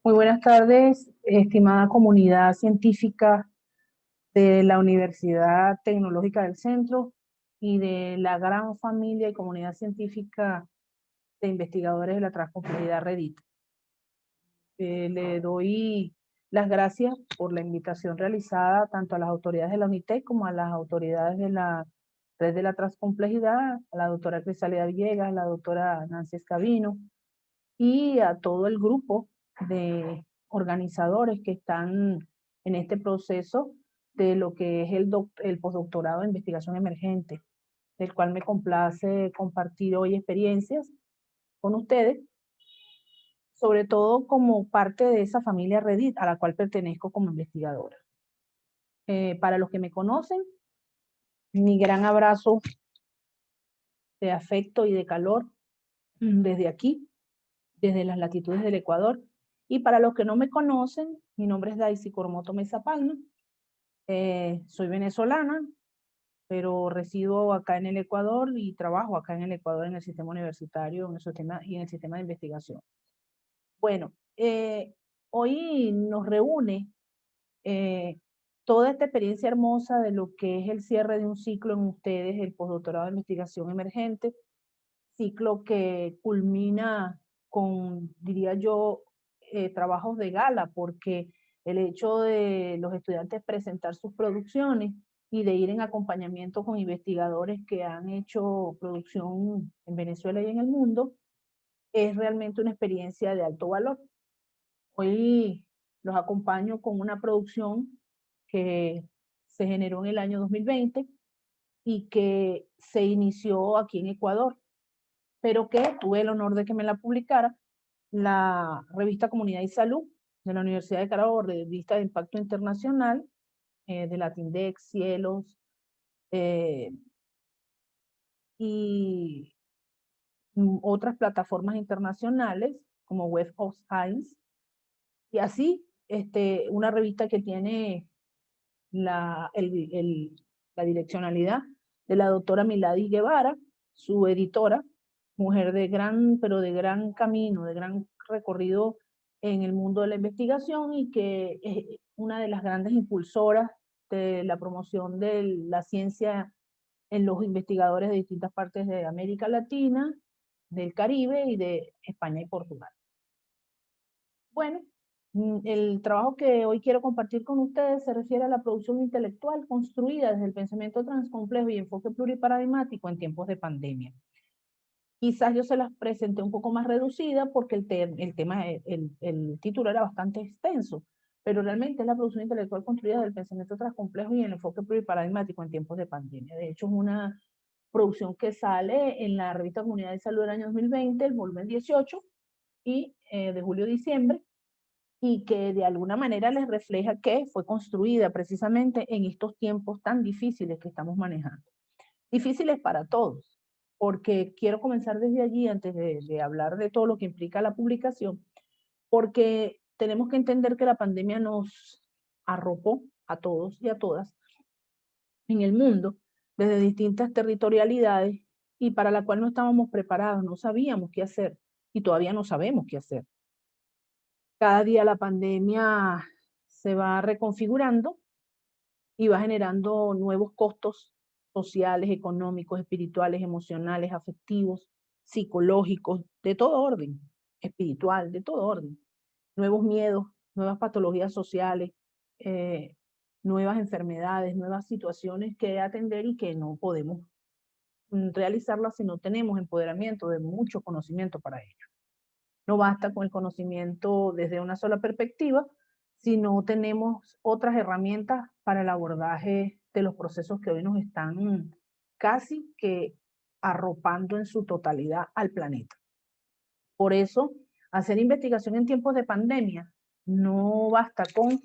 Muy buenas tardes, estimada comunidad científica de la Universidad Tecnológica del Centro y de la gran familia y comunidad científica de investigadores de la Transcomplejidad Reddit. Le doy las gracias por la invitación realizada tanto a las autoridades de la UNITEC como a las autoridades de la Red de la Transcomplejidad, a la doctora Crisalida Villegas, a la doctora Nancy Escabino y a todo el grupo de organizadores que están en este proceso de lo que es el postdoctorado de investigación emergente, del cual me complace compartir hoy experiencias con ustedes, sobre todo como parte de esa familia Reddit a la cual pertenezco como investigadora. Para los que me conocen, mi gran abrazo de afecto y de calor desde aquí, desde las latitudes del Ecuador. Y para los que no me conocen, mi nombre es Daisy Cormoto Mesa Palma. Soy venezolana, pero resido acá en el Ecuador y trabajo acá en el Ecuador en el sistema universitario y en el sistema de investigación. Bueno, hoy nos reúne toda esta experiencia hermosa de lo que es el cierre de un ciclo en ustedes, el postdoctorado de investigación emergente, ciclo que culmina con, diría yo, trabajos de gala, porque el hecho de los estudiantes presentar sus producciones y de ir en acompañamiento con investigadores que han hecho producción en Venezuela y en el mundo, es realmente una experiencia de alto valor. Hoy los acompaño con una producción que se generó en el año 2020 y que se inició aquí en Ecuador, pero que tuve el honor de que me la publicara la revista Comunidad y Salud de la Universidad de Carabobo, revista de impacto internacional, de Latindex, Cielos, eh, y otras plataformas internacionales como Web of Science, y así una revista que tiene la direccionalidad de la doctora Milady Guevara, su editora, mujer de pero de gran camino, de gran recorrido en el mundo de la investigación y que es una de las grandes impulsoras de la promoción de la ciencia en los investigadores de distintas partes de América Latina, del Caribe y de España y Portugal. Bueno, el trabajo que hoy quiero compartir con ustedes se refiere a la producción intelectual construida desde el pensamiento transcomplejo y enfoque pluriparadigmático en tiempos de pandemia. Quizás yo se las presenté un poco más reducida porque el título era bastante extenso, pero realmente es la producción intelectual construida del pensamiento transcomplejo y el enfoque pluriparadigmático en tiempos de pandemia. De hecho, es una producción que sale en la revista Comunidad de Salud del año 2020, el volumen 18, y de julio a diciembre, y que de alguna manera les refleja que fue construida precisamente en estos tiempos tan difíciles que estamos manejando. Difíciles para todos, porque quiero comenzar desde allí antes de hablar de todo lo que implica la publicación, porque tenemos que entender que la pandemia nos arropó a todos y a todas en el mundo desde distintas territorialidades y para la cual no estábamos preparados, no sabíamos qué hacer y todavía no sabemos qué hacer. Cada día la pandemia se va reconfigurando y va generando nuevos costos sociales, económicos, espirituales, emocionales, afectivos, psicológicos, de todo orden, espiritual, de todo orden. Nuevos miedos, nuevas patologías sociales, eh, nuevas enfermedades, nuevas situaciones que atender y que no podemos realizarlas si no tenemos empoderamiento de mucho conocimiento para ello. No basta con el conocimiento desde una sola perspectiva, sino tenemos otras herramientas para el abordaje de los procesos que hoy nos están casi que arropando en su totalidad al planeta. Por eso, hacer investigación en tiempos de pandemia no basta con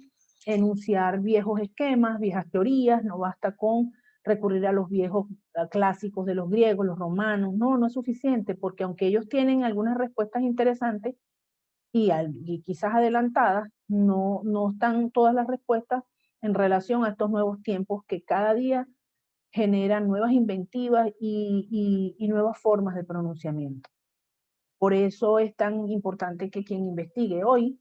enunciar viejos esquemas, viejas teorías, no basta con recurrir a los viejos clásicos de los griegos, los romanos, no es suficiente, porque aunque ellos tienen algunas respuestas interesantes, y quizás adelantadas, no están todas las respuestas en relación a estos nuevos tiempos que cada día generan nuevas inventivas y nuevas formas de pronunciamiento. Por eso es tan importante que quien investigue hoy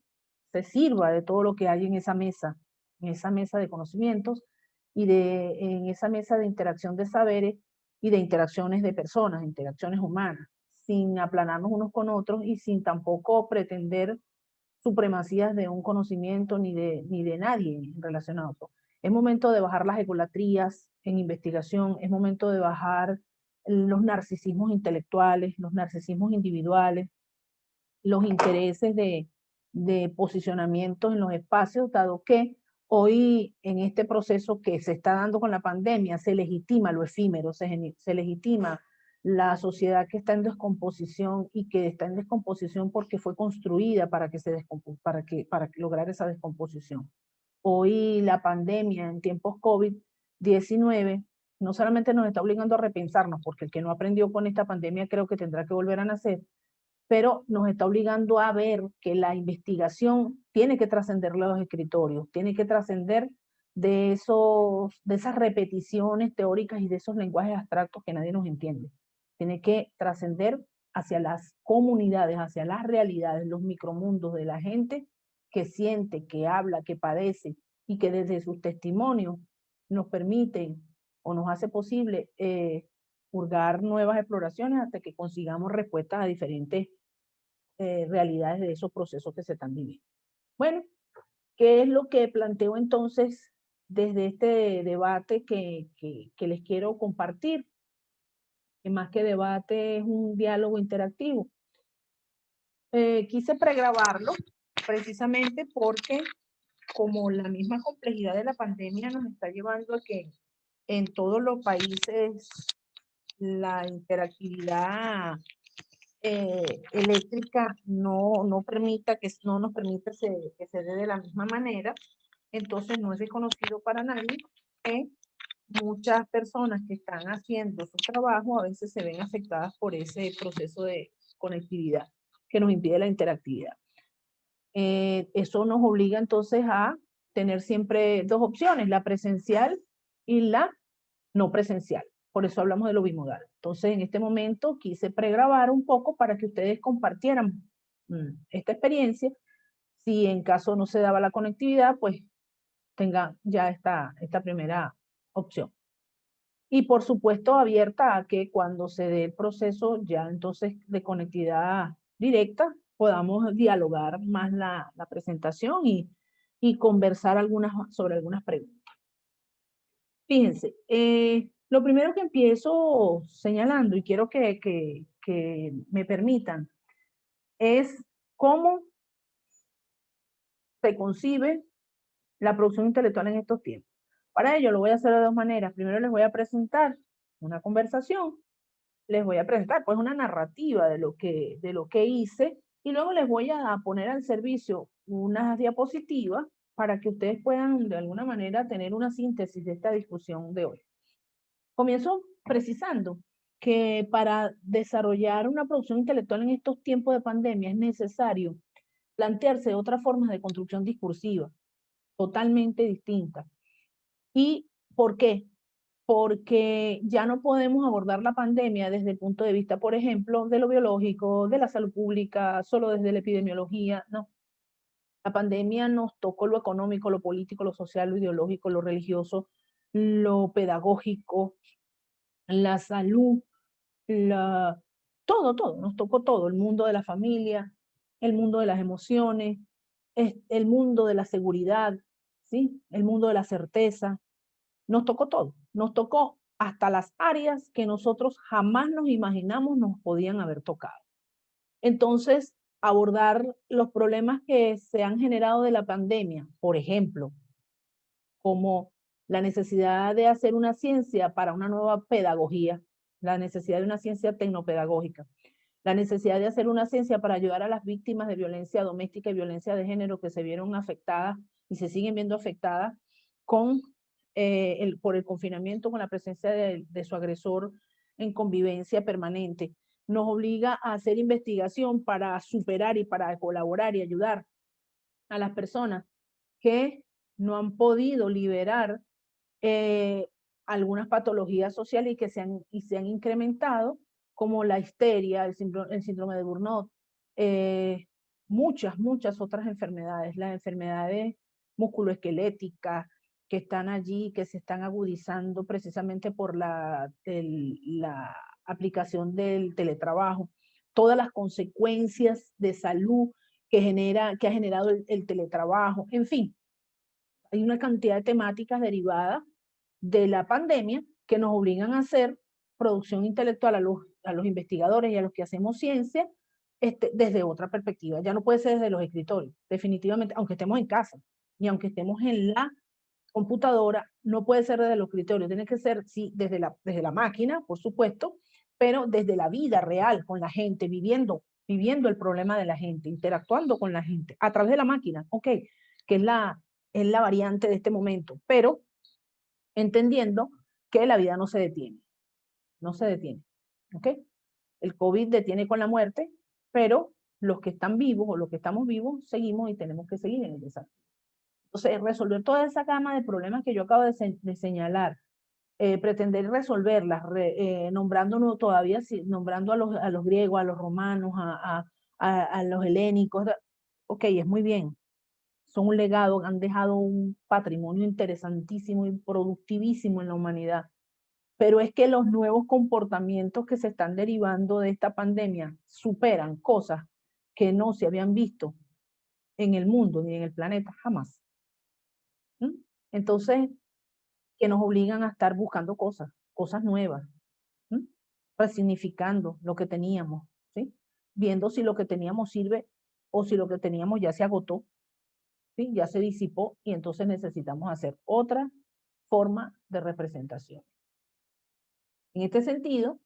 se sirva de todo lo que hay en esa mesa de conocimientos y en esa mesa de interacción de saberes y de interacciones de personas, interacciones humanas, sin aplanarnos unos con otros y sin tampoco pretender supremacías de un conocimiento ni de nadie en relación a otro. Es momento de bajar las egolatrías en investigación, es momento de bajar los narcisismos intelectuales, los narcisismos individuales, los intereses de posicionamiento en los espacios, dado que hoy en este proceso que se está dando con la pandemia se legitima lo efímero, se legitima la sociedad que está en descomposición y que está en descomposición porque fue construida para que para lograr esa descomposición. Hoy la pandemia en tiempos COVID-19 no solamente nos está obligando a repensarnos, porque el que no aprendió con esta pandemia creo que tendrá que volver a nacer, pero nos está obligando a ver que la investigación tiene que trascender los escritorios, tiene que trascender de esas repeticiones teóricas y de esos lenguajes abstractos que nadie nos entiende. Tiene que trascender hacia las comunidades, hacia las realidades, los micromundos de la gente que siente, que habla, que padece y que desde sus testimonios nos permiten o nos hace posible purgar nuevas exploraciones hasta que consigamos respuestas a diferentes realidades de esos procesos que se están viviendo. Bueno, ¿qué es lo que planteo entonces desde este debate que les quiero compartir? Que más que debate es un diálogo interactivo. Quise pregrabarlo precisamente porque como la misma complejidad de la pandemia nos está llevando a que en todos los países la interactividad eléctrica no nos permite que se dé de la misma manera, entonces no es desconocido para nadie que muchas personas que están haciendo su trabajo a veces se ven afectadas por ese proceso de conectividad que nos impide la interactividad. Eso nos obliga entonces a tener siempre dos opciones, la presencial y la no presencial. Por eso hablamos de lo bimodal. Entonces, en este momento quise pregrabar un poco para que ustedes compartieran esta experiencia. Si en caso no se daba la conectividad, pues tengan ya esta primera opción. Y por supuesto abierta a que cuando se dé el proceso ya entonces de conectividad directa, podamos dialogar más la presentación y conversar sobre algunas preguntas. Fíjense, lo primero que empiezo señalando, y quiero que me permitan, es cómo se concibe la producción intelectual en estos tiempos. Para ello lo voy a hacer de dos maneras. Primero les voy a presentar una conversación, les voy a presentar pues una narrativa de lo que hice, y luego les voy a poner al servicio unas diapositivas para que ustedes puedan de alguna manera tener una síntesis de esta discusión de hoy. Comienzo precisando que para desarrollar una producción intelectual en estos tiempos de pandemia es necesario plantearse otras formas de construcción discursiva totalmente distintas. ¿Y por qué? Porque ya no podemos abordar la pandemia desde el punto de vista, por ejemplo, de lo biológico, de la salud pública, solo desde la epidemiología, no. La pandemia nos tocó lo económico, lo político, lo social, lo ideológico, lo religioso, lo pedagógico, la salud, todo, nos tocó todo, el mundo de la familia, el mundo de las emociones, el mundo de la seguridad, ¿sí? El mundo de la certeza, nos tocó todo, nos tocó hasta las áreas que nosotros jamás nos imaginamos nos podían haber tocado. Entonces, abordar los problemas que se han generado de la pandemia, por ejemplo, como la necesidad de hacer una ciencia para una nueva pedagogía, la necesidad de una ciencia tecnopedagógica, la necesidad de hacer una ciencia para ayudar a las víctimas de violencia doméstica y violencia de género que se vieron afectadas y se siguen viendo afectadas por el confinamiento, con la presencia de su agresor en convivencia permanente. Nos obliga a hacer investigación para superar y para colaborar y ayudar a las personas que no han podido liberar algunas patologías sociales y se han incrementado, como la histeria, el síndrome de Burnout, muchas otras enfermedades, las enfermedades musculoesqueléticas que están allí, que se están agudizando precisamente por la aplicación del teletrabajo, todas las consecuencias de salud que ha generado el teletrabajo, en fin, hay una cantidad de temáticas derivadas de la pandemia que nos obligan a hacer producción intelectual a los investigadores y a los que hacemos ciencia desde otra perspectiva. Ya no puede ser desde los escritorios, definitivamente, aunque estemos en casa y aunque estemos en la computadora, no puede ser desde los escritorios, tiene que ser, sí, desde la máquina, por supuesto, pero desde la vida real, con la gente, viviendo el problema de la gente, interactuando con la gente, a través de la máquina, ok, que es la variante de este momento, pero entendiendo que la vida no se detiene, no se detiene, ¿ok? El COVID detiene con la muerte, pero los que están vivos o los que estamos vivos seguimos y tenemos que seguir en el desastre. Entonces, resolver toda esa gama de problemas que yo acabo de señalar, pretender resolverlas, nombrando todavía, nombrando a los griegos, a los romanos, a los helénicos, ok, es muy bien, son un legado, han dejado un patrimonio interesantísimo y productivísimo en la humanidad. Pero es que los nuevos comportamientos que se están derivando de esta pandemia superan cosas que no se habían visto en el mundo ni en el planeta jamás. ¿Mm? Entonces, que nos obligan a estar buscando cosas nuevas, ¿Mm? Resignificando lo que teníamos, ¿sí? Viendo si lo que teníamos sirve o si lo que teníamos ya se agotó, ¿sí? Ya se disipó y entonces necesitamos hacer otra forma de representación. En este sentido,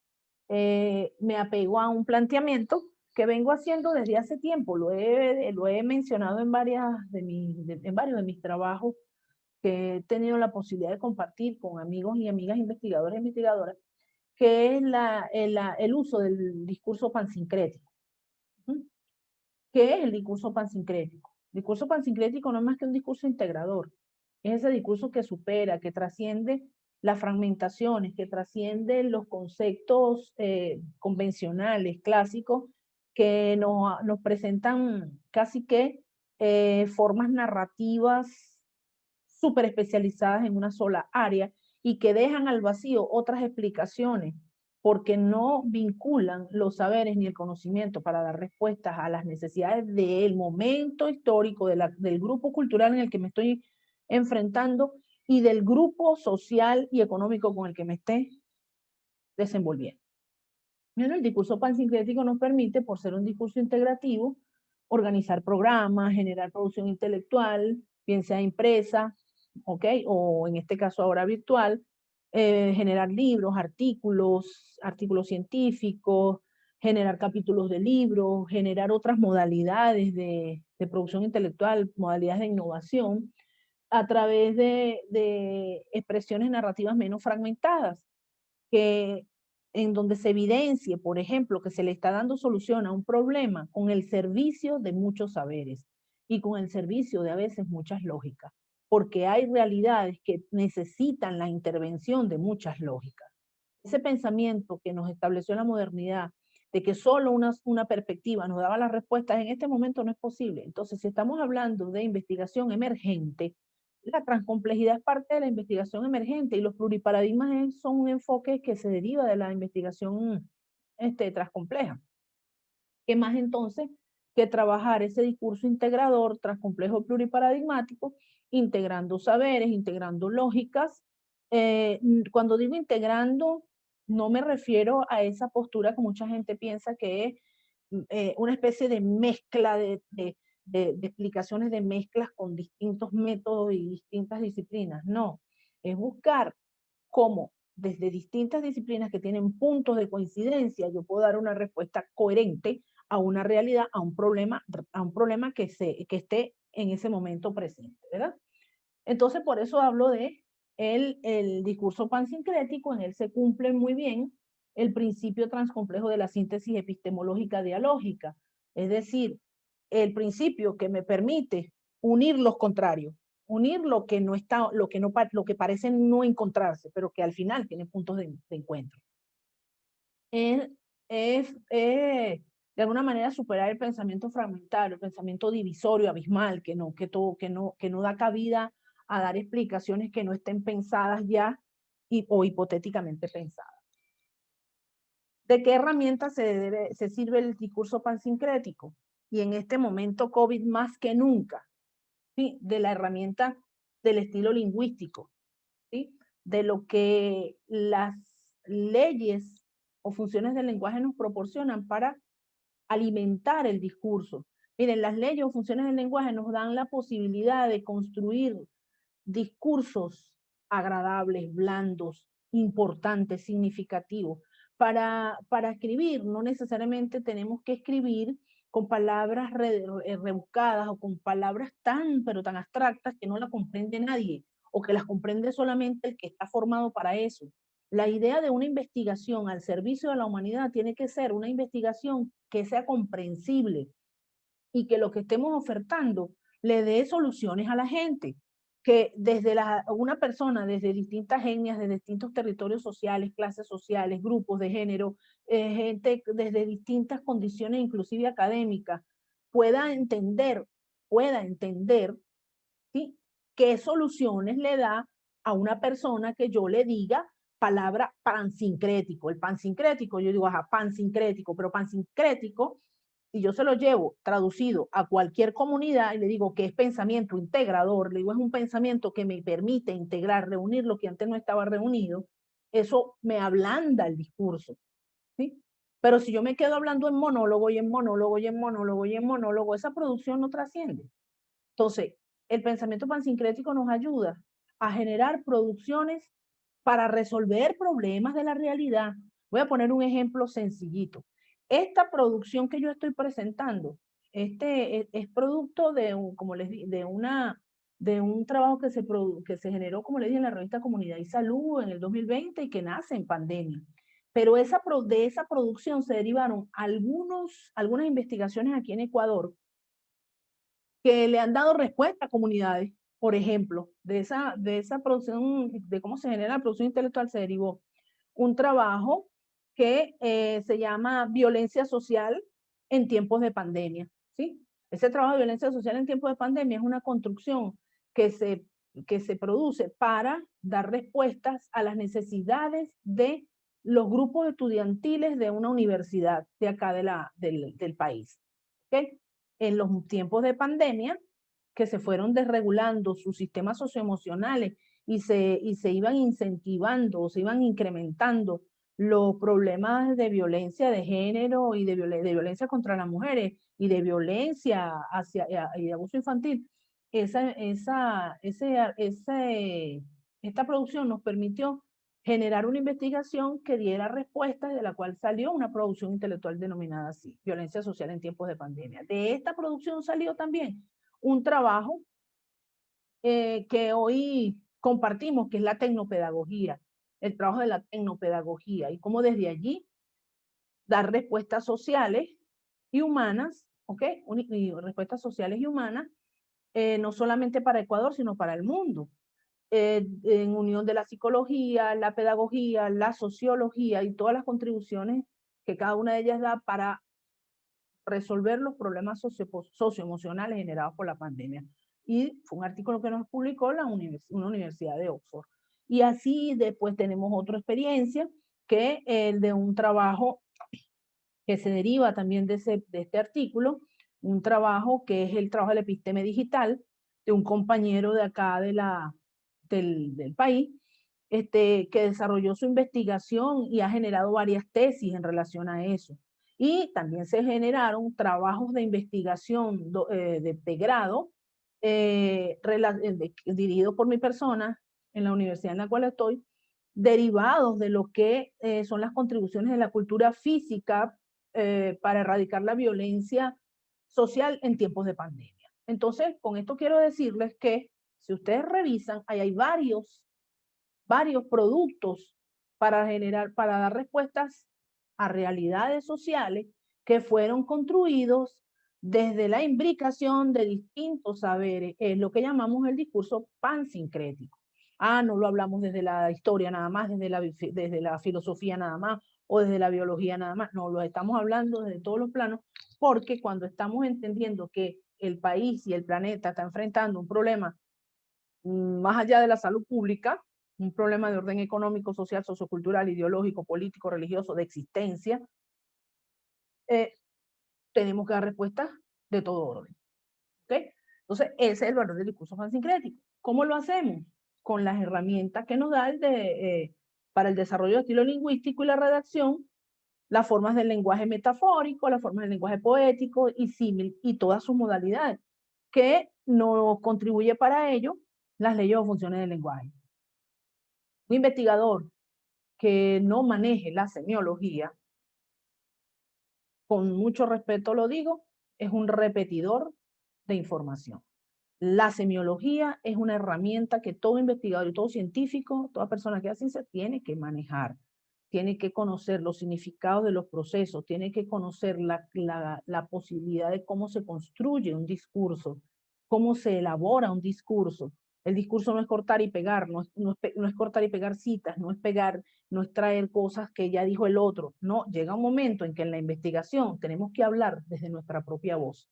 me apego a un planteamiento que vengo haciendo desde hace tiempo, lo he mencionado en, en varios de mis trabajos que he tenido la posibilidad de compartir con amigos y amigas investigadores e investigadoras, que es el uso del discurso pansincrético. ¿Mm? ¿Qué es el discurso pansincrético? El discurso pansincrético no es más que un discurso integrador. Es ese discurso que supera, que trasciende las fragmentaciones, que trasciende los conceptos convencionales, clásicos, que nos presentan casi que formas narrativas súper especializadas en una sola área y que dejan al vacío otras explicaciones porque no vinculan los saberes ni el conocimiento para dar respuestas a las necesidades del momento histórico, del grupo cultural en el que me estoy enfrentando y del grupo social y económico con el que me esté desenvolviendo. Bueno, el discurso pansincrético nos permite, por ser un discurso integrativo, organizar programas, generar producción intelectual, bien sea impresa, ¿ok? O en este caso ahora virtual, generar libros, artículos científicos, generar capítulos de libros, generar otras modalidades de producción intelectual, modalidades de innovación, a través de expresiones narrativas menos fragmentadas, que en donde se evidencie, por ejemplo, que se le está dando solución a un problema con el servicio de muchos saberes y con el servicio de a veces muchas lógicas, porque hay realidades que necesitan la intervención de muchas lógicas. Ese pensamiento que nos estableció la modernidad, de que solo una perspectiva nos daba las respuestas, en este momento no es posible. Entonces, si estamos hablando de investigación emergente, la transcomplejidad es parte de la investigación emergente y los pluriparadigmas son un enfoque que se deriva de la investigación transcompleja. ¿Qué más entonces que trabajar ese discurso integrador, transcomplejo pluriparadigmático, integrando saberes, integrando lógicas? Cuando digo integrando, no me refiero a esa postura que mucha gente piensa que es una especie de mezcla de explicaciones de mezclas con distintos métodos y distintas disciplinas. No, es buscar cómo desde distintas disciplinas que tienen puntos de coincidencia yo puedo dar una respuesta coherente a una realidad, a un problema que esté en ese momento presente, ¿verdad? Entonces, por eso hablo de el discurso pansincrético. En él se cumple muy bien el principio transcomplejo de la síntesis epistemológica dialógica, es decir, el principio que me permite unir los contrarios, unir lo que no está, lo que parece no encontrarse, pero que al final tiene puntos de encuentro. Es de alguna manera superar el pensamiento fragmentario, el pensamiento divisorio, abismal, que no da cabida a dar explicaciones que no estén pensadas ya o hipotéticamente pensadas. ¿De qué herramienta se sirve el discurso pansincrético? Y en este momento COVID más que nunca, ¿sí? De la herramienta del estilo lingüístico, ¿sí? De lo que las leyes o funciones del lenguaje nos proporcionan para alimentar el discurso. Miren, las leyes o funciones del lenguaje nos dan la posibilidad de construir discursos agradables, blandos, importantes, significativos. Para escribir, no necesariamente tenemos que escribir con palabras rebuscadas o con palabras pero tan abstractas que no la comprende nadie o que las comprende solamente el que está formado para eso. La idea de una investigación al servicio de la humanidad tiene que ser una investigación que sea comprensible y que lo que estemos ofertando le dé soluciones a la gente. Que desde una persona, desde distintas etnias, de distintos territorios sociales, clases sociales, grupos de género, gente desde distintas condiciones, inclusive académicas, pueda entender, ¿sí? ¿Qué soluciones le da a una persona que yo le diga palabra pansincrético? El pansincrético, yo digo, ajá, pansincrético, pero pansincrético, si yo se lo llevo traducido a cualquier comunidad y le digo que es pensamiento integrador, le digo es un pensamiento que me permite integrar, reunir lo que antes no estaba reunido, eso me ablanda el discurso, ¿sí? Pero si yo me quedo hablando en monólogo y en monólogo y en monólogo y en monólogo, esa producción no trasciende. Entonces, el pensamiento pansincrético nos ayuda a generar producciones para resolver problemas de la realidad. Voy a poner un ejemplo sencillito. Esta producción que yo estoy presentando, es producto de como les di, de un trabajo que se generó, como les dije, en la revista Comunidad y Salud en el 2020 y que nace en pandemia. Pero de esa producción se derivaron algunas investigaciones aquí en Ecuador que le han dado respuesta a comunidades. Por ejemplo, de esa producción, de cómo se genera la producción intelectual, se derivó un trabajo que se llama Violencia Social en tiempos de pandemia, ¿sí? Ese trabajo de violencia social en tiempos de pandemia es una construcción que se produce para dar respuestas a las necesidades de los grupos estudiantiles de una universidad de acá del país. ¿Okay? En los tiempos de pandemia, que se fueron desregulando sus sistemas socioemocionales y se iban incentivando o se iban incrementando los problemas de violencia de género y de violencia contra las mujeres y de violencia y de abuso infantil, esta producción nos permitió generar una investigación que diera respuestas, de la cual salió una producción intelectual denominada así, Violencia Social en Tiempos de Pandemia. De esta producción salió también un trabajo que hoy compartimos, que es la tecnopedagogía, el trabajo de la tecnopedagogía y cómo desde allí dar respuestas sociales y humanas, ¿ok? Y respuestas sociales y humanas, no solamente para Ecuador, sino para el mundo. En unión de la psicología, la pedagogía, la sociología y todas las contribuciones que cada una de ellas da para resolver los problemas socioemocionales generados por la pandemia. Y fue un artículo que nos publicó una universidad de Oxford. Y así después tenemos otra experiencia, que el de un trabajo que se deriva también de este artículo, un trabajo que es el trabajo de la episteme digital, de un compañero de acá del país, que desarrolló su investigación y ha generado varias tesis en relación a eso. Y también se generaron trabajos de investigación de grado dirigidos por mi persona en la universidad en la cual estoy, derivados de lo que son las contribuciones de la cultura física para erradicar la violencia social en tiempos de pandemia. Entonces, con esto quiero decirles que si ustedes revisan, ahí hay varios productos para dar respuestas a realidades sociales que fueron construidos desde la imbricación de distintos saberes, es lo que llamamos el discurso pansincrético. No lo hablamos desde la historia nada más, desde la filosofía nada más, o desde la biología nada más, no, lo estamos hablando desde todos los planos, porque cuando estamos entendiendo que el país y el planeta está enfrentando un problema más allá de la salud pública, un problema de orden económico, social, sociocultural, ideológico, político, religioso, de existencia, tenemos que dar respuestas de todo orden. ¿Okay? Entonces, ese es el valor del discurso pansincrético. ¿Cómo lo hacemos? Con las herramientas que nos da para el desarrollo de estilo lingüístico y la redacción, las formas del lenguaje metafórico, las formas del lenguaje poético y símil, y todas sus modalidades, que nos contribuye para ello las leyes o funciones del lenguaje. Un investigador que no maneje la semiología, con mucho respeto lo digo, es un repetidor de información. La semiología es una herramienta que todo investigador y todo científico, toda persona que hace ciencia tiene que manejar. Tiene que conocer los significados de los procesos, tiene que conocer la posibilidad de cómo se construye un discurso, cómo se elabora un discurso. El discurso no es cortar y pegar, no es cortar y pegar citas, no es traer cosas que ya dijo el otro. No, llega un momento en que en la investigación tenemos que hablar desde nuestra propia voz.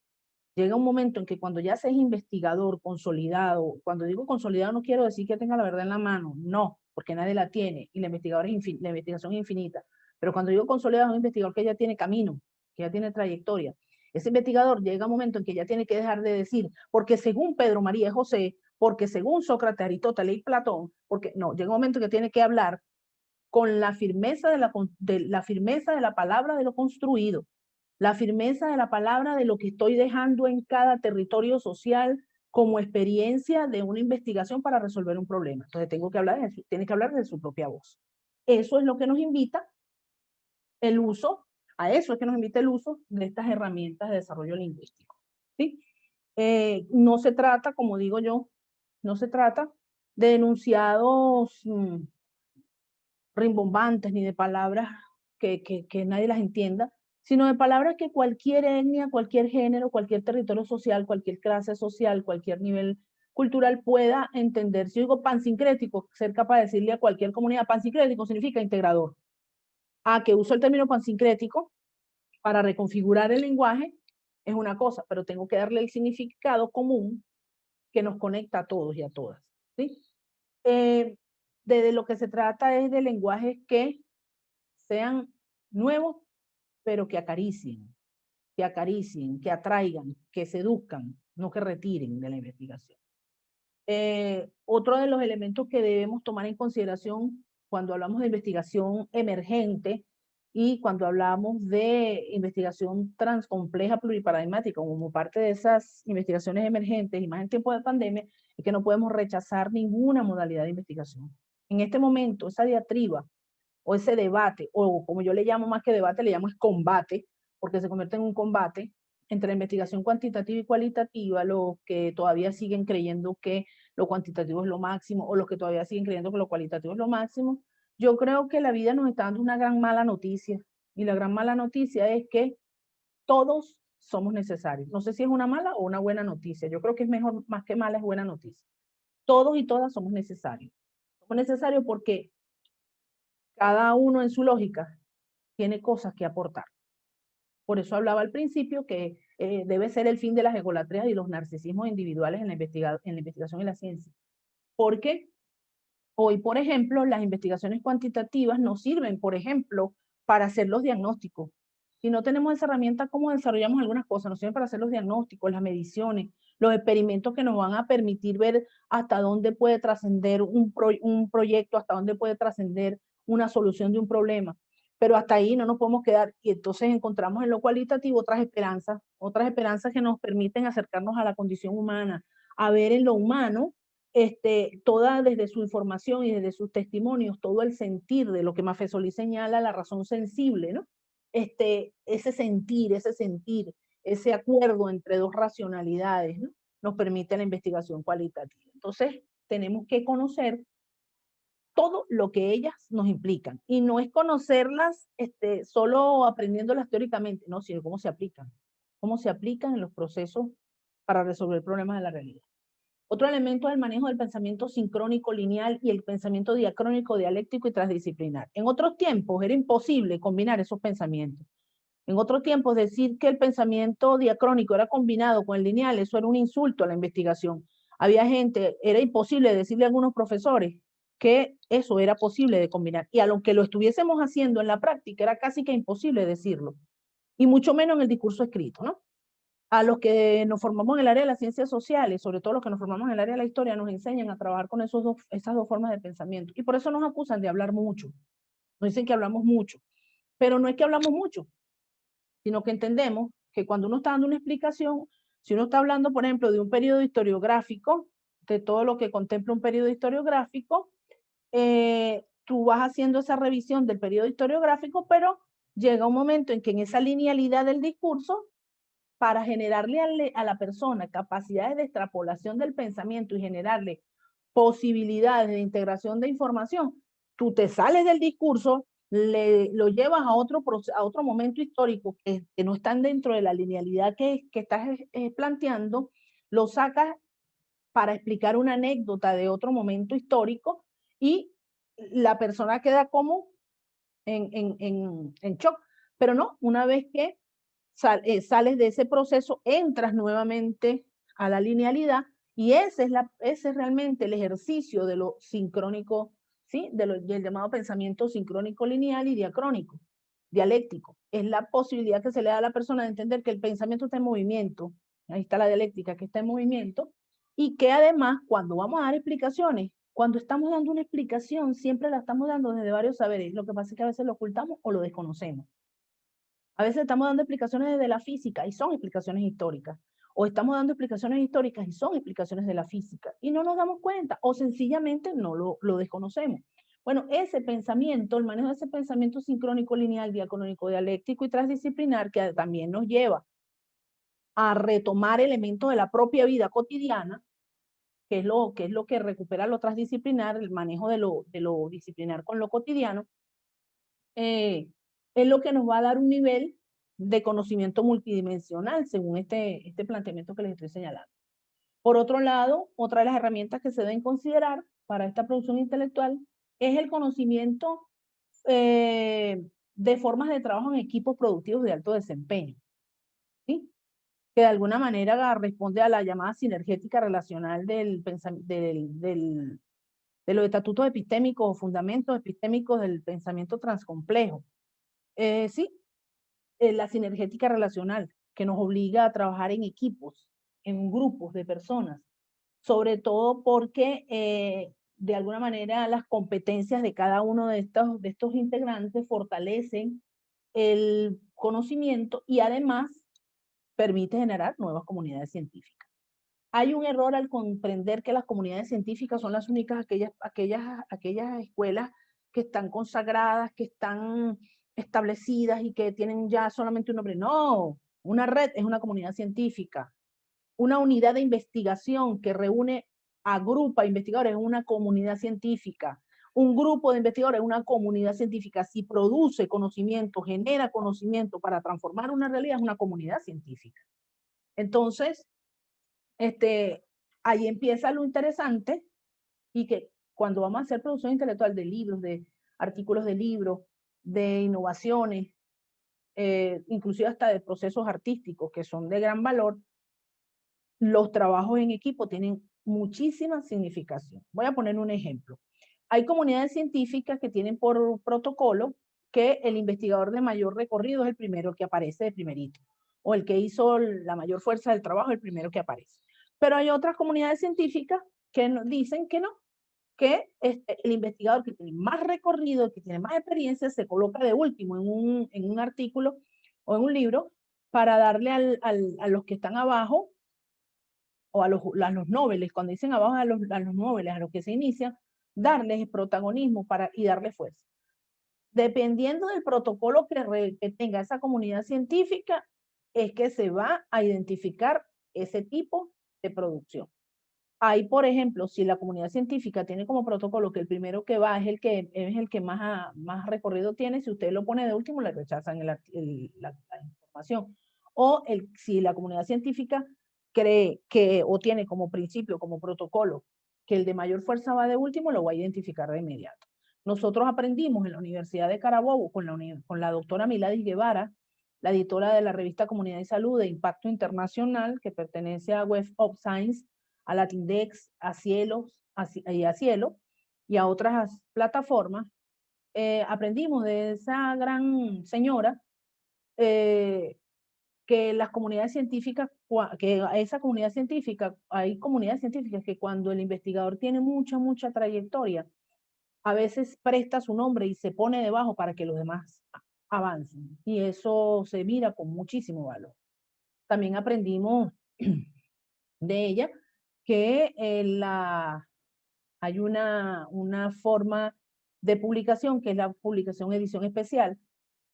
Llega un momento en que cuando ya seas investigador consolidado, cuando digo consolidado no quiero decir que tenga la verdad en la mano, no, porque nadie la tiene y la investigación es infinita. Pero cuando digo consolidado es un investigador que ya tiene camino, que ya tiene trayectoria. Ese investigador llega un momento en que ya tiene que dejar de decir, porque según Pedro María y José, porque según Sócrates, Aristóteles y Platón, porque no, llega un momento que tiene que hablar con la firmeza la firmeza de la palabra de lo construido, la firmeza de la palabra de lo que estoy dejando en cada territorio social como experiencia de una investigación para resolver un problema. Entonces tiene que hablar de su propia voz. Eso es lo que nos invita el uso, a eso es que nos invita el uso de estas herramientas de desarrollo lingüístico. ¿Sí? No se trata, como digo yo, no se trata de enunciados rimbombantes ni de palabras que nadie las entienda, sino de palabras que cualquier etnia, cualquier género, cualquier territorio social, cualquier clase social, cualquier nivel cultural pueda entender. Si yo digo pansincrético, ser capaz de decirle a cualquier comunidad, pansincrético significa integrador. Que uso el término pansincrético para reconfigurar el lenguaje es una cosa, pero tengo que darle el significado común que nos conecta a todos y a todas. ¿Sí? De lo que se trata es de lenguajes que sean nuevos, pero que acaricien, que atraigan, que seduzcan, no que retiren de la investigación. Otro de los elementos que debemos tomar en consideración cuando hablamos de investigación emergente y cuando hablamos de investigación transcompleja pluriparadigmática, como parte de esas investigaciones emergentes y más en tiempo de pandemia, es que no podemos rechazar ninguna modalidad de investigación. En este momento, esa diatriba o ese debate, o como yo le llamo más que debate, le llamo es combate, porque se convierte en un combate entre la investigación cuantitativa y cualitativa, los que todavía siguen creyendo que lo cuantitativo es lo máximo, o los que todavía siguen creyendo que lo cualitativo es lo máximo. Yo creo que la vida nos está dando una gran mala noticia, y la gran mala noticia es que todos somos necesarios. No sé si es una mala o una buena noticia. Yo creo que es mejor, más que mala, es buena noticia. Todos y todas somos necesarios. Somos necesarios porque cada uno en su lógica tiene cosas que aportar. Por eso hablaba al principio que debe ser el fin de las egolatrías y los narcisismos individuales en la investigación y la ciencia. Porque hoy, por ejemplo, las investigaciones cuantitativas nos sirven, por ejemplo, para hacer los diagnósticos. Si no tenemos esa herramienta, ¿cómo desarrollamos algunas cosas? Nos sirven para hacer los diagnósticos, las mediciones, los experimentos que nos van a permitir ver hasta dónde puede trascender un proyecto, hasta dónde puede trascender una solución de un problema. Pero hasta ahí no nos podemos quedar y entonces encontramos en lo cualitativo otras esperanzas que nos permiten acercarnos a la condición humana, a ver en lo humano toda desde su información y desde sus testimonios, todo el sentir de lo que Maffesoli señala, la razón sensible, ¿no? Ese sentir, ese acuerdo entre dos racionalidades, ¿no? Nos permite la investigación cualitativa. Entonces, tenemos que conocer todo lo que ellas nos implican. Y no es conocerlas solo aprendiéndolas teóricamente, no, sino cómo se aplican en los procesos para resolver problemas de la realidad. Otro elemento es el manejo del pensamiento sincrónico lineal y el pensamiento diacrónico, dialéctico y transdisciplinar. En otros tiempos era imposible combinar esos pensamientos. En otros tiempos decir que el pensamiento diacrónico era combinado con el lineal, eso era un insulto a la investigación. Había gente, era imposible decirle a algunos profesores que eso era posible de combinar. Y a lo que lo estuviésemos haciendo en la práctica era casi que imposible decirlo. Y mucho menos en el discurso escrito, ¿no? A los que nos formamos en el área de las ciencias sociales, sobre todo los que nos formamos en el área de la historia, nos enseñan a trabajar con esas dos formas de pensamiento. Y por eso nos acusan de hablar mucho. Nos dicen que hablamos mucho. Pero no es que hablamos mucho, sino que entendemos que cuando uno está dando una explicación, si uno está hablando, por ejemplo, de un periodo historiográfico, de todo lo que contempla un periodo historiográfico, tú vas haciendo esa revisión del periodo historiográfico, pero llega un momento en que en esa linealidad del discurso, para generarle a la persona capacidades de extrapolación del pensamiento y generarle posibilidades de integración de información, tú te sales del discurso, lo llevas a otro momento histórico que no están dentro de la linealidad que estás planteando, lo sacas para explicar una anécdota de otro momento histórico y la persona queda como en shock. Pero no, una vez que sales de ese proceso, entras nuevamente a la linealidad y ese es realmente el ejercicio de lo sincrónico, ¿sí? Del llamado pensamiento sincrónico lineal y diacrónico, dialéctico. Es la posibilidad que se le da a la persona de entender que el pensamiento está en movimiento, ahí está la dialéctica que está en movimiento, y que además cuando vamos a dar explicaciones, cuando estamos dando una explicación, siempre la estamos dando desde varios saberes. Lo que pasa es que a veces lo ocultamos o lo desconocemos. A veces estamos dando explicaciones desde la física y son explicaciones históricas. O estamos dando explicaciones históricas y son explicaciones de la física. Y no nos damos cuenta o sencillamente no lo desconocemos. Bueno, ese pensamiento, el manejo de ese pensamiento sincrónico, lineal, diacrónico, dialéctico y transdisciplinar, que también nos lleva a retomar elementos de la propia vida cotidiana, que es lo que recupera lo transdisciplinar, el manejo de lo disciplinar con lo cotidiano, es lo que nos va a dar un nivel de conocimiento multidimensional, según este planteamiento que les estoy señalando. Por otro lado, otra de las herramientas que se deben considerar para esta producción intelectual es el conocimiento de formas de trabajo en equipos productivos de alto desempeño, ¿sí? Que de alguna manera responde a la llamada sinergética relacional de los estatutos epistémicos o fundamentos epistémicos del pensamiento transcomplejo. Sí, la sinergética relacional, que nos obliga a trabajar en equipos, en grupos de personas, sobre todo porque de alguna manera las competencias de cada uno de estos integrantes fortalecen el conocimiento y además permite generar nuevas comunidades científicas. Hay un error al comprender que las comunidades científicas son las únicas, aquellas escuelas que están consagradas, que están establecidas y que tienen ya solamente un nombre. No, una red es una comunidad científica. Una unidad de investigación que reúne, agrupa investigadores es una comunidad científica. Un grupo de investigadores es una comunidad científica. Si produce conocimiento, genera conocimiento para transformar una realidad, es una comunidad científica. Entonces, ahí empieza lo interesante y que cuando vamos a hacer producción intelectual de libros, de artículos de libros, de innovaciones, inclusive hasta de procesos artísticos que son de gran valor, los trabajos en equipo tienen muchísima significación. Voy a poner un ejemplo. Hay comunidades científicas que tienen por protocolo que el investigador de mayor recorrido es el primero que aparece de primerito, o el que hizo la mayor fuerza del trabajo, el primero que aparece. Pero hay otras comunidades científicas que dicen que no, que el investigador que tiene más recorrido, que tiene más experiencia, se coloca de último en un artículo o en un libro para darle a los que están abajo o a los nobles, cuando dicen abajo a los nobles, a los que se inician, darles el protagonismo y darle fuerza. Dependiendo del protocolo que tenga esa comunidad científica, es que se va a identificar ese tipo de producción. Ahí, por ejemplo, si la comunidad científica tiene como protocolo que el primero que va es el que más recorrido tiene, si usted lo pone de último, le rechazan la información. O si la comunidad científica cree que o tiene como principio, como protocolo, que el de mayor fuerza va de último, lo va a identificar de inmediato. Nosotros aprendimos en la Universidad de Carabobo con la doctora Milady Guevara, la editora de la revista Comunidad y Salud de Impacto Internacional, que pertenece a Web of Science, a Latindex, a Cielo y a otras plataformas. Aprendimos de esa gran señora que las comunidades científicas, que a esa comunidad científica, hay comunidades científicas que cuando el investigador tiene mucha trayectoria, a veces presta su nombre y se pone debajo para que los demás avancen. Y eso se mira con muchísimo valor. También aprendimos de ella que hay una forma de publicación que es la publicación edición especial,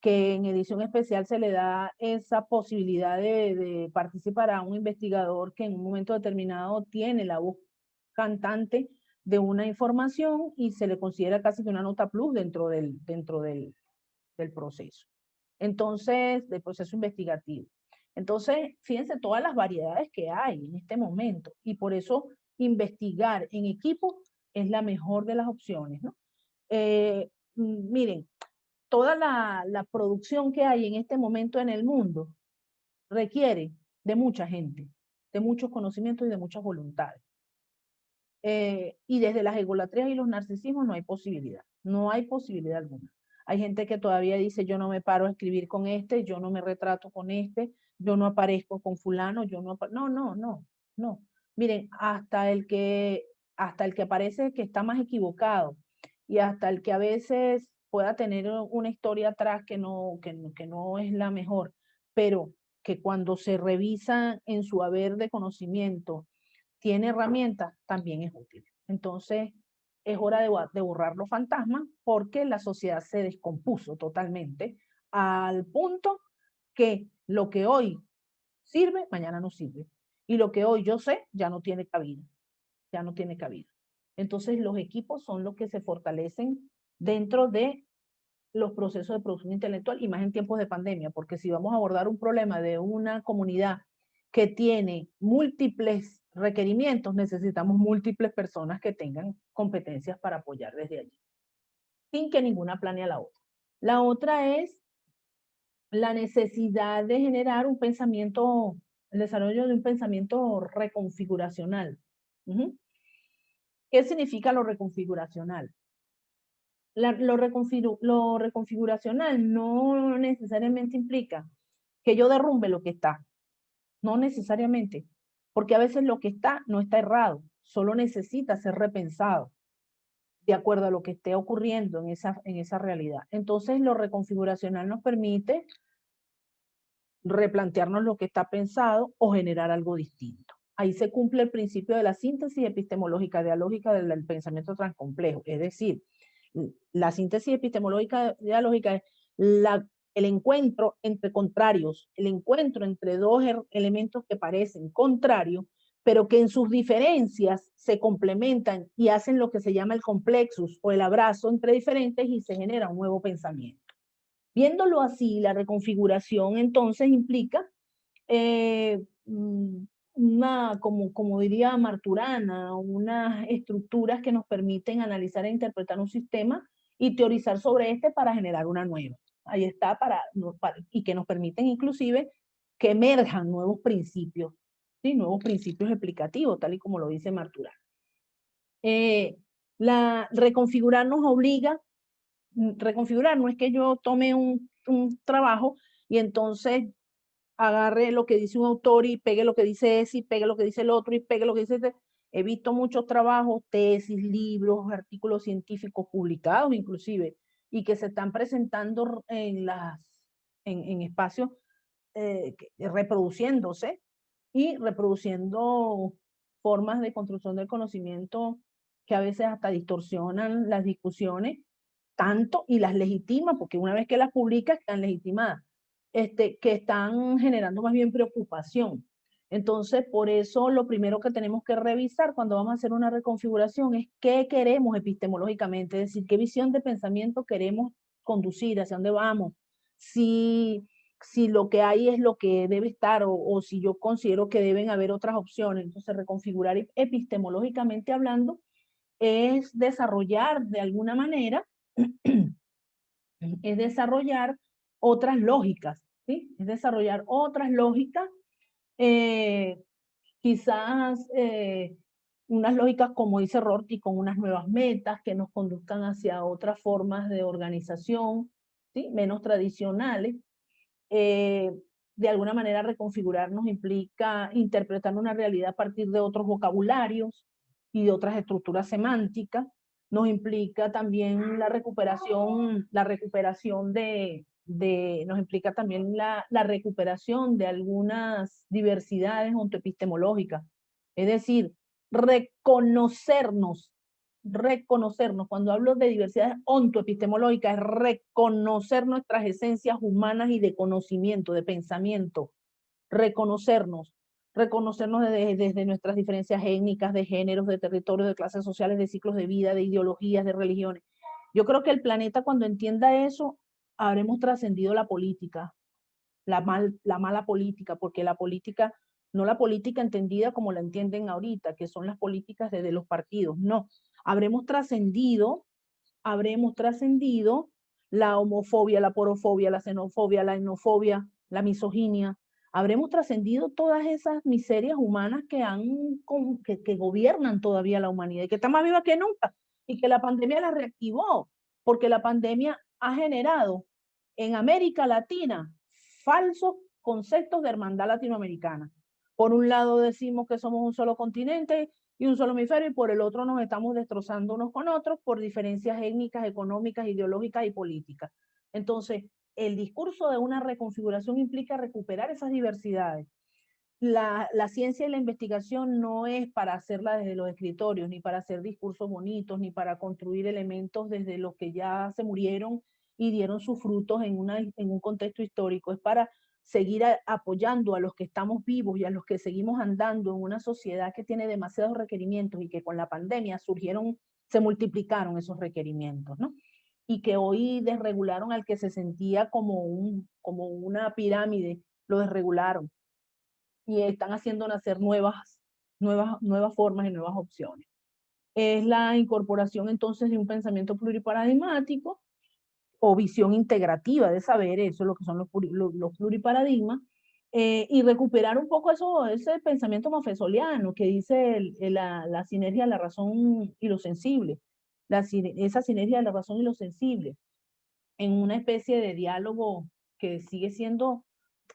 que en edición especial se le da esa posibilidad de participar a un investigador que en un momento determinado tiene la voz cantante de una información y se le considera casi que una nota plus dentro del proceso. Entonces, del proceso investigativo. Entonces, fíjense todas las variedades que hay en este momento y por eso investigar en equipo es la mejor de las opciones, ¿no? Miren, toda la producción que hay en este momento en el mundo requiere de mucha gente, de muchos conocimientos y de muchas voluntades. Y desde las egolatrías y los narcisismos no hay posibilidad alguna. Hay gente que todavía dice, yo no me paro a escribir con este, yo no me retrato con este, yo no aparezco con fulano, yo no, no. Miren, hasta el que parece que está más equivocado y hasta el que a veces pueda tener una historia atrás que no es la mejor, pero que cuando se revisa en su haber de conocimiento, tiene herramientas, también es útil. Entonces, es hora de borrar los fantasmas porque la sociedad se descompuso totalmente al punto que lo que hoy sirve, mañana no sirve. Y lo que hoy yo sé, ya no tiene cabida. Ya no tiene cabida. Entonces, los equipos son los que se fortalecen dentro de los procesos de producción intelectual y más en tiempos de pandemia, porque si vamos a abordar un problema de una comunidad que tiene múltiples requerimientos, necesitamos múltiples personas que tengan competencias para apoyar desde allí, sin que ninguna planee a la otra. La otra es la necesidad de generar un pensamiento, el desarrollo de un pensamiento reconfiguracional. ¿Qué significa lo reconfiguracional? Lo reconfiguracional no necesariamente implica que yo derrumbe lo que está, no necesariamente, porque a veces lo que está no está errado, solo necesita ser repensado de acuerdo a lo que esté ocurriendo en esa realidad. Entonces, lo reconfiguracional nos permite replantearnos lo que está pensado o generar algo distinto. Ahí se cumple el principio de la síntesis epistemológica dialógica del pensamiento transcomplejo, es decir, la síntesis epistemológica dialógica es el encuentro entre contrarios, el encuentro entre dos elementos que parecen contrarios, pero que en sus diferencias se complementan y hacen lo que se llama el complexus o el abrazo entre diferentes y se genera un nuevo pensamiento. Viéndolo así, la reconfiguración entonces implica como diría Marturana, unas estructuras que nos permiten analizar e interpretar un sistema y teorizar sobre este para generar una nueva. Ahí está, y que nos permiten inclusive que emerjan nuevos principios, ¿sí? Nuevos principios explicativos, tal y como lo dice Marturana. La reconfigurar nos obliga, reconfigurar no es que yo tome un trabajo y entonces agarre lo que dice un autor y pegue lo que dice ese, y pegue lo que dice el otro, y pegue lo que dice ese. He visto muchos trabajos, tesis, libros, artículos científicos publicados inclusive, y que se están presentando en espacios reproduciéndose y reproduciendo formas de construcción del conocimiento que a veces hasta distorsionan las discusiones tanto y las legitiman, porque una vez que las publicas están legitimadas, que están generando más bien preocupación. Entonces, por eso lo primero que tenemos que revisar cuando vamos a hacer una reconfiguración es qué queremos epistemológicamente, es decir, qué visión de pensamiento queremos conducir, hacia dónde vamos. Si si lo que hay es lo que debe estar o si yo considero que deben haber otras opciones. Entonces, reconfigurar epistemológicamente hablando es desarrollar de alguna manera, es desarrollar otras lógicas, ¿sí? Es desarrollar otras lógicas, quizás unas lógicas, como dice Rorty, con unas nuevas metas que nos conduzcan hacia otras formas de organización, ¿sí? Menos tradicionales. De alguna manera reconfigurarnos implica interpretar una realidad a partir de otros vocabularios y de otras estructuras semánticas. Nos implica también la recuperación nos implica también la recuperación de algunas diversidades ontoepistemológicas. Es decir, reconocernos. Cuando hablo de diversidades ontoepistemológicas, es reconocer nuestras esencias humanas y de conocimiento, de pensamiento, reconocernos desde nuestras diferencias étnicas, de géneros, de territorios, de clases sociales, de ciclos de vida, de ideologías, de religiones. Yo creo que el planeta, cuando entienda eso, habremos trascendido la política, la mala política, porque la política, no la política entendida como la entienden ahorita, que son las políticas desde los partidos, no. Habremos trascendido la homofobia, la porofobia, la xenofobia, la etnofobia, la misoginia. Habremos trascendido todas esas miserias humanas que gobiernan todavía la humanidad y que está más viva que nunca y que la pandemia la reactivó, porque la pandemia ha generado en América Latina falsos conceptos de hermandad latinoamericana. Por un lado decimos que somos un solo continente y un solo hemisferio, y por el otro nos estamos destrozando unos con otros por diferencias étnicas, económicas, ideológicas y políticas. Entonces, el discurso de una reconfiguración implica recuperar esas diversidades. La ciencia y la investigación no es para hacerla desde los escritorios, ni para hacer discursos bonitos, ni para construir elementos desde los que ya se murieron y dieron sus frutos en un contexto histórico. Es para seguir apoyando a los que estamos vivos y a los que seguimos andando en una sociedad que tiene demasiados requerimientos y que con la pandemia se multiplicaron esos requerimientos, ¿no? Y que hoy desregularon al que se sentía como una pirámide, lo desregularon y están haciendo nacer nuevas formas y nuevas opciones. Es la incorporación entonces de un pensamiento pluriparadigmático o visión integrativa de saber, eso es lo que son los pluriparadigmas, y recuperar un poco ese pensamiento mafesoliano que dice la sinergia de la razón y lo sensible, esa sinergia de la razón y lo sensible, en una especie de diálogo que sigue siendo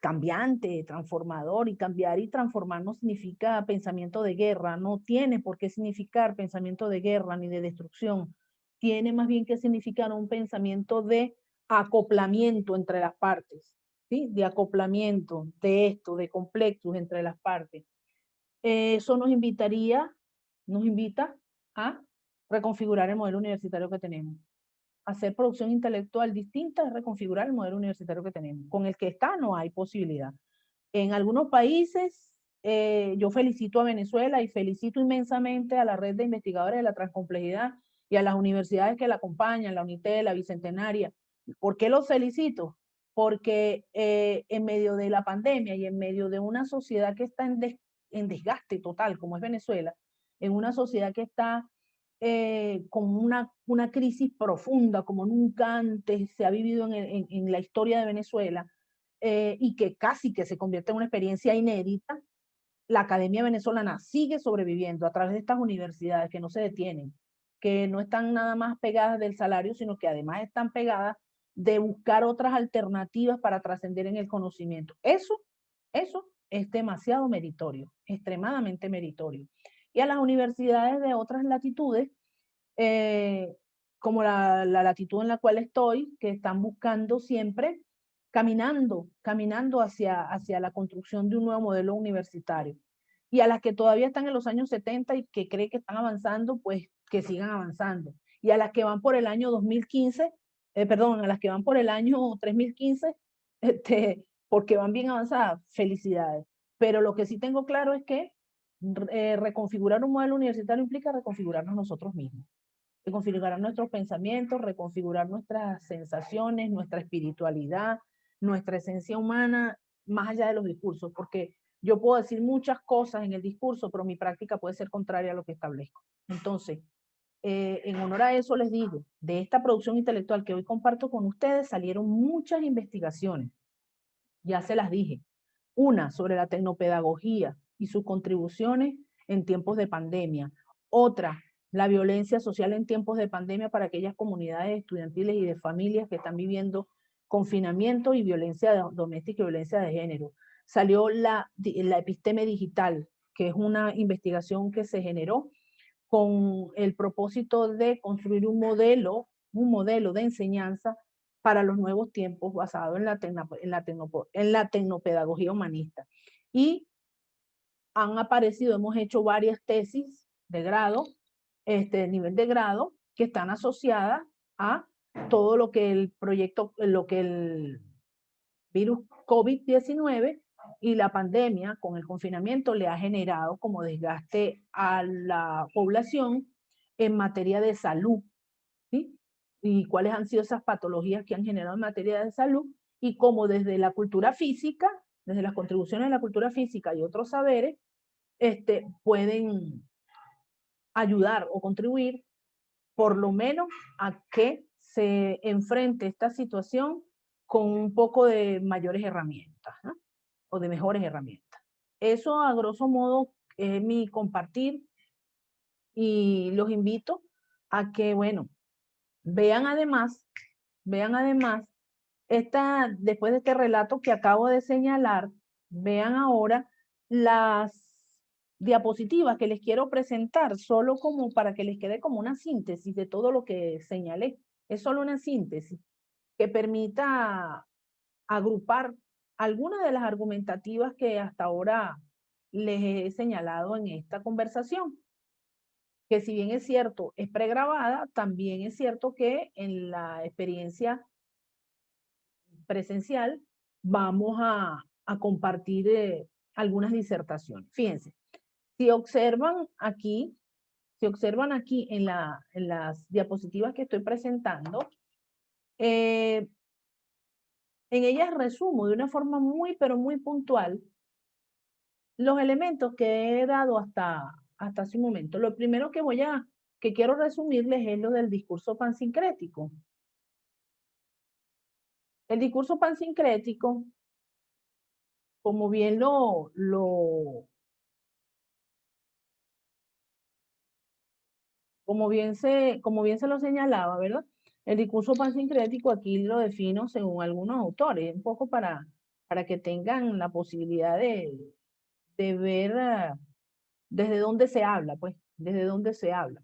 cambiante, transformador, y cambiar y transformar no significa pensamiento de guerra, no tiene por qué significar pensamiento de guerra ni de destrucción, tiene más bien que significar un pensamiento de acoplamiento entre las partes, ¿sí? De acoplamiento, de complexos entre las partes. Eso nos invita a reconfigurar el modelo universitario que tenemos. Hacer producción intelectual distinta es reconfigurar el modelo universitario que tenemos. Con el que está no hay posibilidad. En algunos países, yo felicito a Venezuela y felicito inmensamente a la red de investigadores de la transcomplejidad y a las universidades que la acompañan, la UNITED, la Bicentenaria. ¿Por qué los felicito? Porque en medio de la pandemia y en medio de una sociedad que está en desgaste total, como es Venezuela, en una sociedad que está con una crisis profunda como nunca antes se ha vivido en la historia de Venezuela, y que casi que se convierte en una experiencia inédita, la academia venezolana sigue sobreviviendo a través de estas universidades que no se detienen, que no están nada más pegadas del salario, sino que además están pegadas de buscar otras alternativas para trascender en el conocimiento. Eso es demasiado meritorio, extremadamente meritorio. Y a las universidades de otras latitudes, como la latitud en la cual estoy, que están buscando siempre caminando hacia la construcción de un nuevo modelo universitario. Y a las que todavía están en los años 70 y que creen que están avanzando, pues que sigan avanzando. Y a las que van por el año 2015, a las que van por el año 3015, porque van bien avanzadas, felicidades. Pero lo que sí tengo claro es que reconfigurar un modelo universitario implica reconfigurarnos nosotros mismos, reconfigurar nuestros pensamientos, reconfigurar nuestras sensaciones, nuestra espiritualidad, nuestra esencia humana más allá de los discursos, porque yo puedo decir muchas cosas en el discurso, pero mi práctica puede ser contraria a lo que establezco. Entonces, en honor a eso les digo, de esta producción intelectual que hoy comparto con ustedes salieron muchas investigaciones, ya se las dije. Una sobre la tecnopedagogía y sus contribuciones en tiempos de pandemia. Otra, la violencia social en tiempos de pandemia para aquellas comunidades estudiantiles y de familias que están viviendo confinamiento y violencia doméstica y violencia de género. Salió la episteme digital, que es una investigación que se generó con el propósito de construir un modelo de enseñanza para los nuevos tiempos basado en la tecnopedagogía humanista. Y han aparecido, hemos hecho varias tesis de grado, nivel de grado, que están asociadas a todo lo que el proyecto, lo que el virus COVID-19 y la pandemia con el confinamiento le ha generado como desgaste a la población en materia de salud, ¿sí? Y cuáles han sido esas patologías que han generado en materia de salud y cómo desde la cultura física, desde las contribuciones de la cultura física y otros saberes, pueden ayudar o contribuir por lo menos a que se enfrente esta situación con un poco de mayores herramientas, ¿no? O de mejores herramientas. Eso a grosso modo es mi compartir y los invito a que, bueno, vean además, después de este relato que acabo de señalar, vean ahora las diapositivas que les quiero presentar, solo como para que les quede como una síntesis de todo lo que señalé. Es solo una síntesis que permita agrupar algunas de las argumentativas que hasta ahora les he señalado en esta conversación. Que si bien es cierto, es pregrabada, también es cierto que en la experiencia presencial vamos a compartir algunas disertaciones. Fíjense, si observan aquí en las diapositivas que estoy presentando, en ellas resumo de una forma muy, pero muy puntual los elementos que he dado hasta hace un momento. Lo primero que quiero resumirles es lo del discurso pansincrético. El discurso pansincrético, como bien como bien se lo señalaba, ¿verdad? El discurso pansincrético aquí lo defino según algunos autores, un poco para que tengan la posibilidad de ver desde dónde se habla, pues, desde dónde se habla.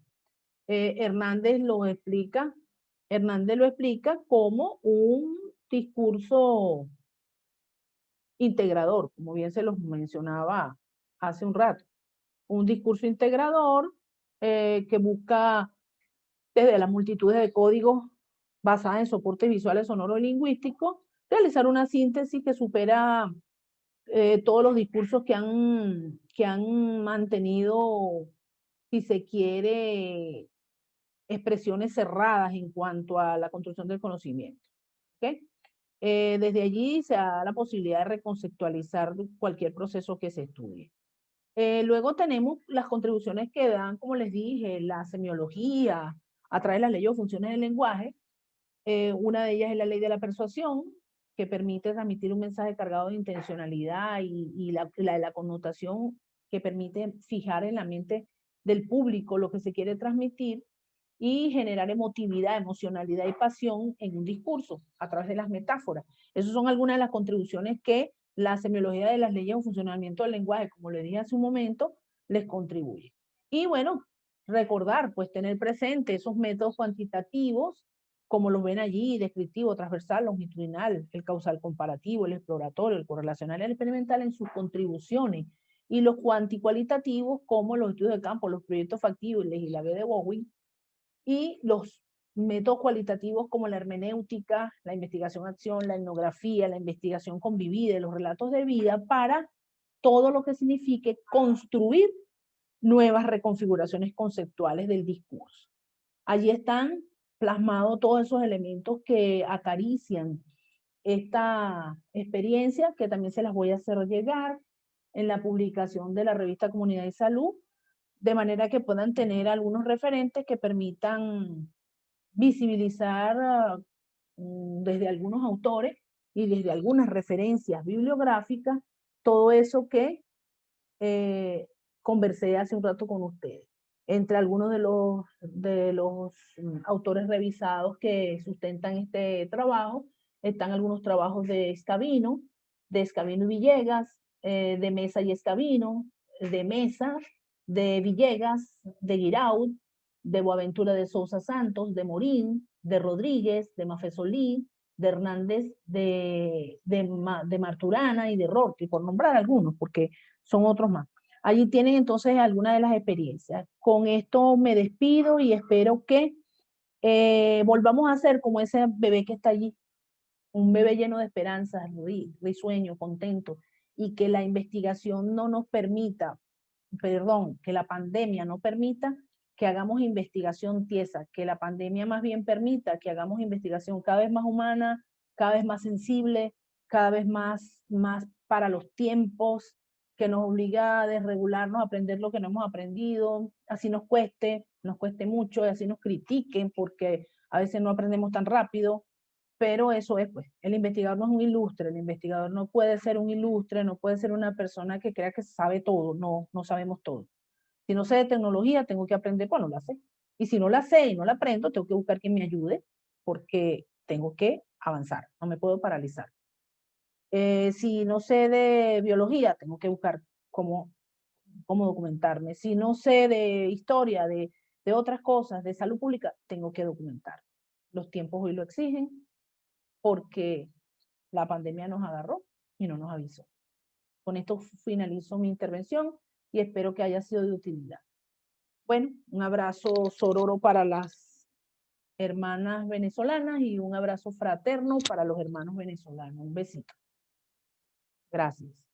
Hernández lo explica como un discurso integrador, como bien se los mencionaba hace un rato. Un discurso integrador que busca desde las multitudes de códigos basadas en soportes visuales, sonoros y lingüísticos, realizar una síntesis que supera todos los discursos que han mantenido, si se quiere, expresiones cerradas en cuanto a la construcción del conocimiento. ¿Okay? Desde allí se da la posibilidad de reconceptualizar cualquier proceso que se estudie. Luego tenemos las contribuciones que dan, como les dije, la semiología, a través de las leyes o funciones del lenguaje. Una de ellas es la ley de la persuasión, que permite transmitir un mensaje cargado de intencionalidad y la connotación que permite fijar en la mente del público lo que se quiere transmitir y generar emotividad, emocionalidad y pasión en un discurso a través de las metáforas. Esas son algunas de las contribuciones que la semiología de las leyes o funcionamiento del lenguaje, como le dije hace un momento, les contribuye. Y bueno, recordar, pues tener presente esos métodos cuantitativos, como los ven allí, descriptivo, transversal, longitudinal, el causal comparativo, el exploratorio, el correlacional y el experimental en sus contribuciones, y los cuanticualitativos, como los estudios de campo, los proyectos factibles y la B de Bowen, y los métodos cualitativos como la hermenéutica, la investigación-acción, la etnografía, la investigación convivida, los relatos de vida, para todo lo que signifique construir nuevas reconfiguraciones conceptuales del discurso. Allí están plasmados todos esos elementos que acarician esta experiencia, que también se las voy a hacer llegar en la publicación de la revista Comunidad y Salud, de manera que puedan tener algunos referentes que permitan visibilizar desde algunos autores y desde algunas referencias bibliográficas todo eso que conversé hace un rato con ustedes. Entre algunos de los autores revisados que sustentan este trabajo, están algunos trabajos de Escabino y Villegas, de Mesa y Escabino, de Mesa, de Villegas, de Guiraud, de Boaventura de Sousa Santos, de Morín, de Rodríguez, de Mafesolí, de Hernández, de Marturana y de Rorty, por nombrar algunos, porque son otros más. Allí tienen entonces algunas de las experiencias. Con esto me despido y espero que volvamos a ser como ese bebé que está allí, un bebé lleno de esperanzas, risueño, contento, y que la investigación no nos permita, perdón, que la pandemia no permita que hagamos investigación tiesa, que la pandemia más bien permita que hagamos investigación cada vez más humana, cada vez más sensible, cada vez más para los tiempos, que nos obliga a desregularnos, a aprender lo que no hemos aprendido, así nos cueste mucho, y así nos critiquen porque a veces no aprendemos tan rápido, pero eso es, pues, el investigador no es un ilustre, el investigador no puede ser un ilustre, no puede ser una persona que crea que sabe todo, no sabemos todo. Si no sé de tecnología, tengo que aprender cuando la sé. Y si no la sé y no la aprendo, tengo que buscar quien me ayude, porque tengo que avanzar, no me puedo paralizar. Si no sé de biología, tengo que buscar cómo documentarme. Si no sé de historia, de otras cosas, de salud pública, tengo que documentar. Los tiempos hoy lo exigen porque la pandemia nos agarró y no nos avisó. Con esto finalizo mi intervención y espero que haya sido de utilidad. Bueno, un abrazo sororo para las hermanas venezolanas y un abrazo fraterno para los hermanos venezolanos. Un besito. Gracias.